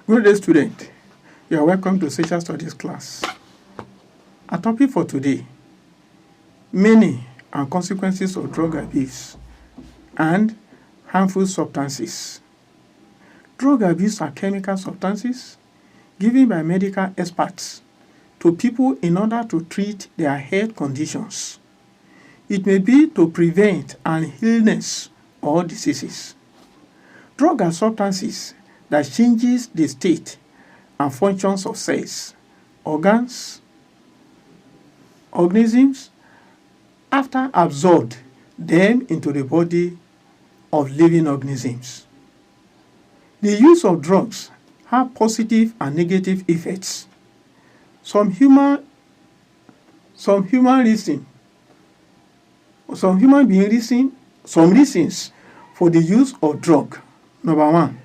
Good day, student. You are welcome to Social Studies class. Our topic for today: meaning and consequences of drug abuse and harmful substances. Drug abuse are chemical substances given by medical experts to people in order to treat their health conditions. It may be to prevent an illness or diseases. Drugs are substances that changes the state and functions of cells, organs, organisms after absorbed them into the body of living organisms. The use of drugs have positive and negative effects. Some human beings some reasons for the use of drug. Number 1,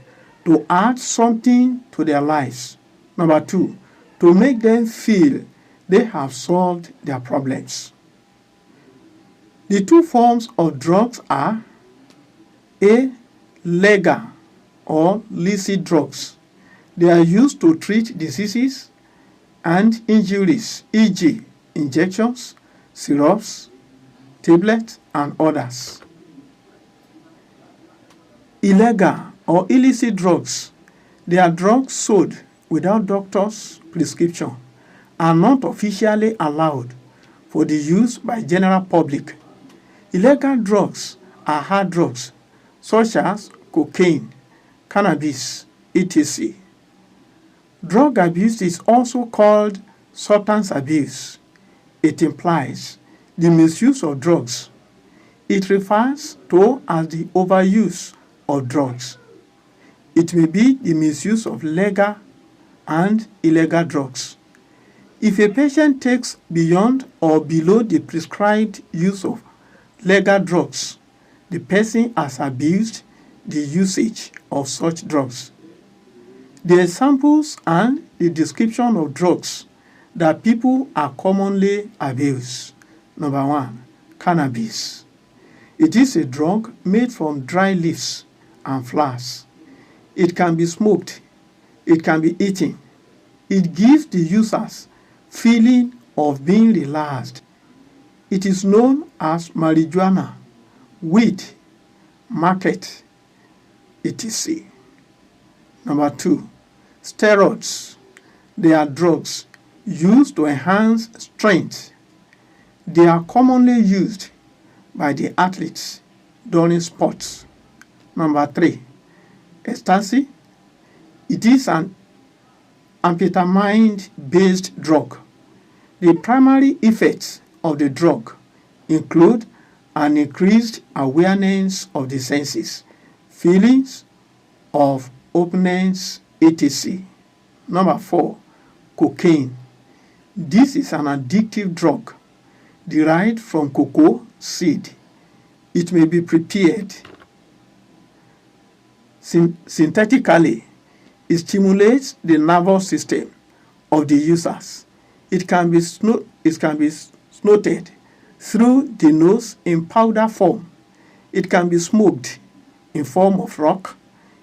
to add something to their lives. Number 2, to make them feel they have solved their problems. The two forms of drugs are A. Legal or illicit drugs. They are used to treat diseases and injuries, e.g., injections, syrups, tablets, and others. Illegal or illicit drugs. They are drugs sold without doctor's prescription and not officially allowed for the use by general public. Illegal drugs are hard drugs such as cocaine, cannabis, etc. Drug abuse is also called substance abuse. It implies the misuse of drugs. It refers to as the overuse of drugs. It may be the misuse of legal and illegal drugs. If a patient takes beyond or below the prescribed use of legal drugs, the person has abused the usage of such drugs. The examples and the description of drugs that people are commonly abused. Number 1, cannabis. It is a drug made from dry leaves and flowers. It can be smoked. It can be eaten. It gives the users feeling of being relaxed. It is known as marijuana, weed, market, etc. Number 2, steroids. They are drugs used to enhance strength. They are commonly used by the athletes during sports. Number 3, ecstasy. It is an amphetamine-based drug. The primary effects of the drug include an increased awareness of the senses, feelings of openness, etc. Number 4, cocaine. This is an addictive drug derived from cocoa seed. It may be prepared synthetically. It stimulates the nervous system of the users. It can be snorted through the nose in powder form. It can be smoked in form of rock.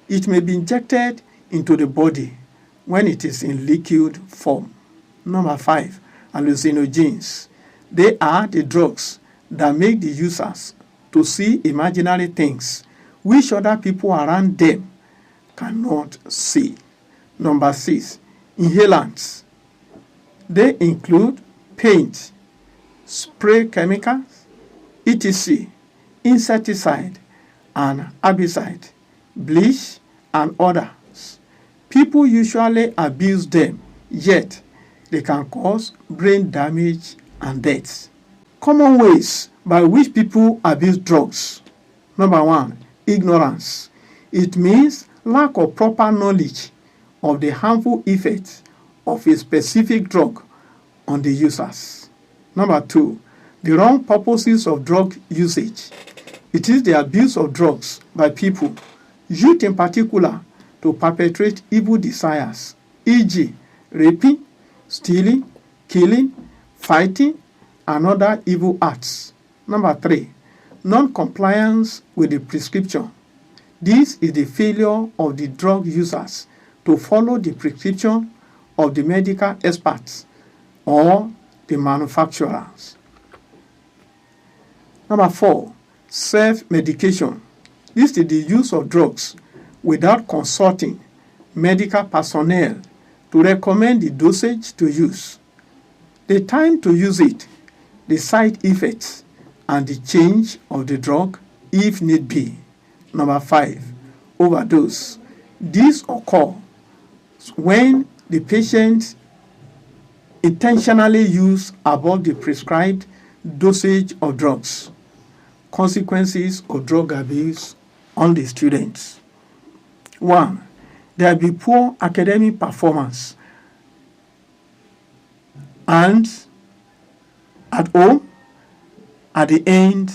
It may be injected into the body when it is in liquid form. Number 5, hallucinogens. They are the drugs that make the users to see imaginary things which other people around them cannot see. Number 6, inhalants. They include paint, spray chemicals, etc., insecticide and herbicide, bleach, and others. People usually abuse them, yet they can cause brain damage and death. Common ways by which people abuse drugs. Number 1, ignorance. It means lack of proper knowledge of the harmful effects of a specific drug on the users. Number 2, the wrong purposes of drug usage. It is the abuse of drugs by people, youth in particular, to perpetrate evil desires, e.g., raping, stealing, killing, fighting, and other evil acts. Number 3, non-compliance with the prescription. This is the failure of the drug users to to follow the prescription of the medical experts or the manufacturers. Number 4, self-medication. This is the use of drugs without consulting medical personnel to recommend the dosage to use, the time to use it, the side effects, and the change of the drug if need be. Number 5, overdose. This occurs when the patient intentionally use above the prescribed dosage of drugs. Consequences of drug abuse on the students. 1. There will be poor academic performance, and at home, at the end,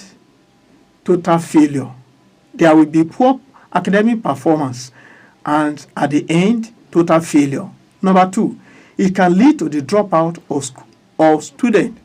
total failure. There will be poor academic performance, and at the end, total failure. Number 2, it can lead to the dropout of student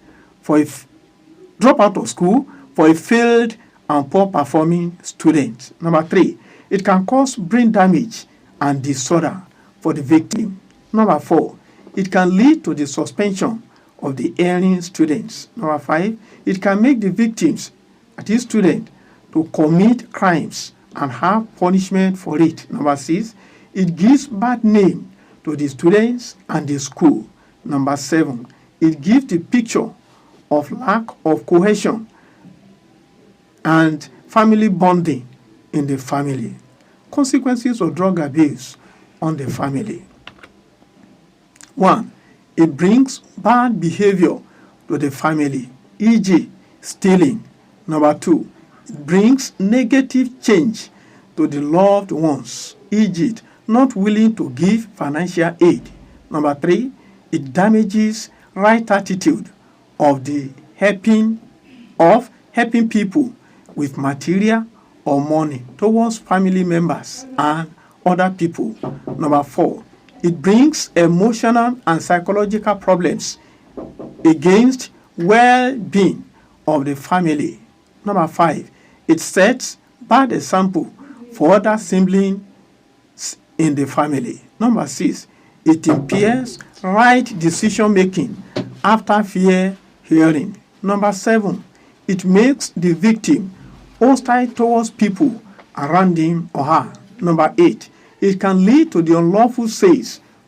dropout of school for a failed and poor performing student. Number 3, it can cause brain damage and disorder for the victim. Number 4, it can lead to the suspension of the erring students. Number 5, it can make the victims, that is student, to commit crimes and have punishment for it. Number 6, it gives bad name to the students and the school. Number 7, it gives the picture of lack of cohesion and family bonding in the family. Consequences of drug abuse on the family. 1, it brings bad behavior to the family, e.g., stealing. Number 2, it brings negative change to the loved ones, e.g., not willing to give financial aid. Number 3, it damages right attitude of helping people with material or money towards family members and other people. Number 4, it brings emotional and psychological problems against well-being of the family. Number 5, it sets bad example for other siblings in the family. Number 6, it impairs right decision making after fair hearing. Number 7, it makes the victim hostile towards people around him or her. Number 8, it can lead to the unlawful sale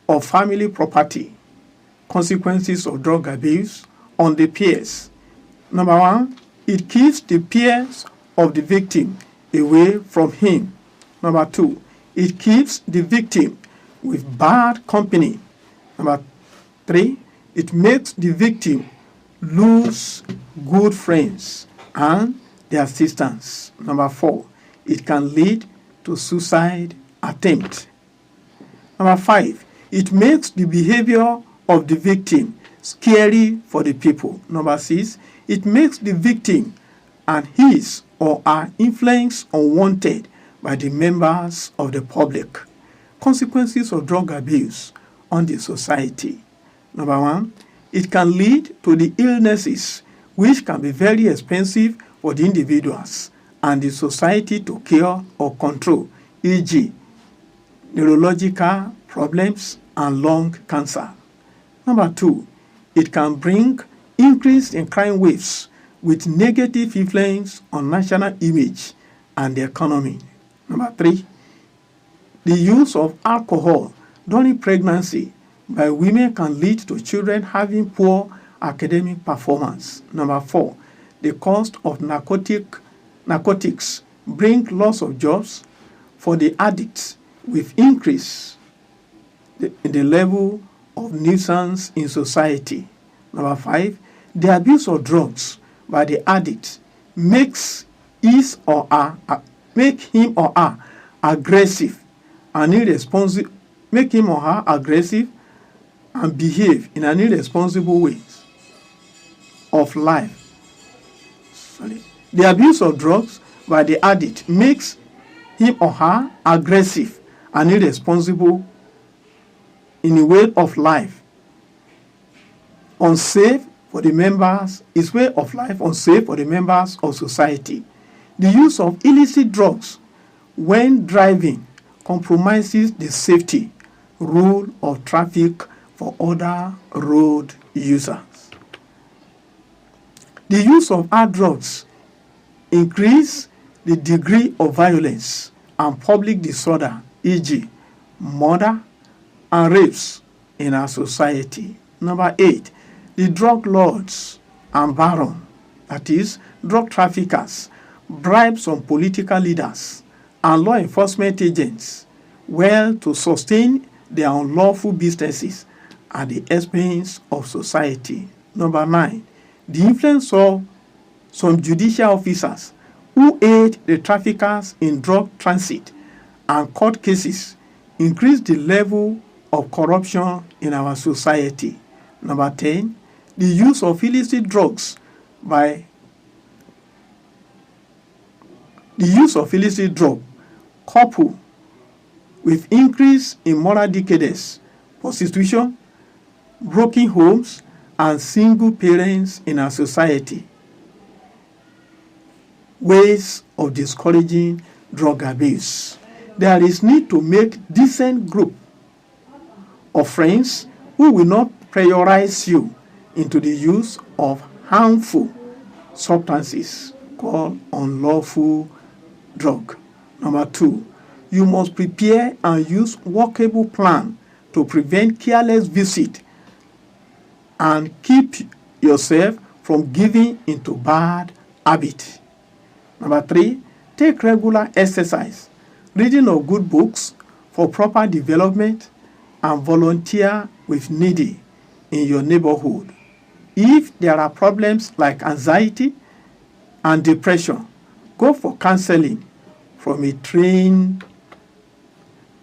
of family property. Consequences of drug abuse on the peers. Number 1, it keeps the peers of the victim away from him. Number 2, it keeps the victim with bad company. Number 3, it makes the victim lose good friends and their assistance. Number 4, it can lead to suicide attempt. Number 5, it makes the behavior of the victim scary for the people. Number 6, it makes the victim and his or her influence unwanted by the members of the public. Consequences of drug abuse on the society. Number 1, it can lead to the illnesses which can be very expensive for the individuals and the society to cure or control, e.g., neurological problems and lung cancer. Number 2, it can bring increase in crime waves with negative influence on national image and the economy. Number 3, the use of alcohol during pregnancy by women can lead to children having poor academic performance. Number 4, the cost of narcotics bring loss of jobs for the addicts with increase in the level of nuisance in society. Number 5, the abuse of drugs by the addict makes him or her aggressive and irresponsible, make him or her aggressive and behave in an irresponsible way of life. The abuse of drugs by the addict makes him or her aggressive and irresponsible in a way of life, unsafe for the members, his way of life unsafe for the members of society. The use of illicit drugs when driving compromises the safety, rule of traffic for other road users. The use of hard drugs increase the degree of violence and public disorder, e.g., murder and rapes in our society. Number 8, the drug lords and barons, that is, drug traffickers, bribe some political leaders and law enforcement agents well to sustain their unlawful businesses at the expense of society. Number 9, the influence of some judicial officers who aid the traffickers in drug transit and court cases increase the level of corruption in our society. Number 10, the use of illicit drugs coupled with increase in moral decadence, prostitution, broken homes, and single parents in our society. Ways of discouraging drug abuse. There is need to make decent group of friends who will not prioritize you into the use of harmful substances called unlawful drug. Number 2, you must prepare and use workable plan to prevent careless visit and keep yourself from giving into bad habit. Number 3, take regular exercise, reading of good books for proper development, and volunteer with needy in your neighborhood. If there are problems like anxiety and depression, go for counseling from a trained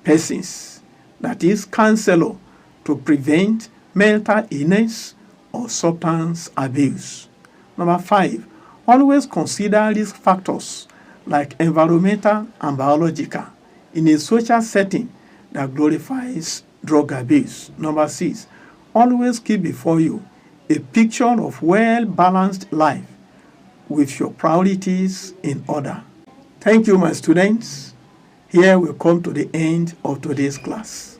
person, that is, counselor, to prevent mental illness or substance abuse. Number 5, always consider risk factors like environmental and biological in a social setting that glorifies drug abuse. Number 6, always keep before you a picture of well-balanced life with your priorities in order. Thank you, my students. Here we come to the end of today's class.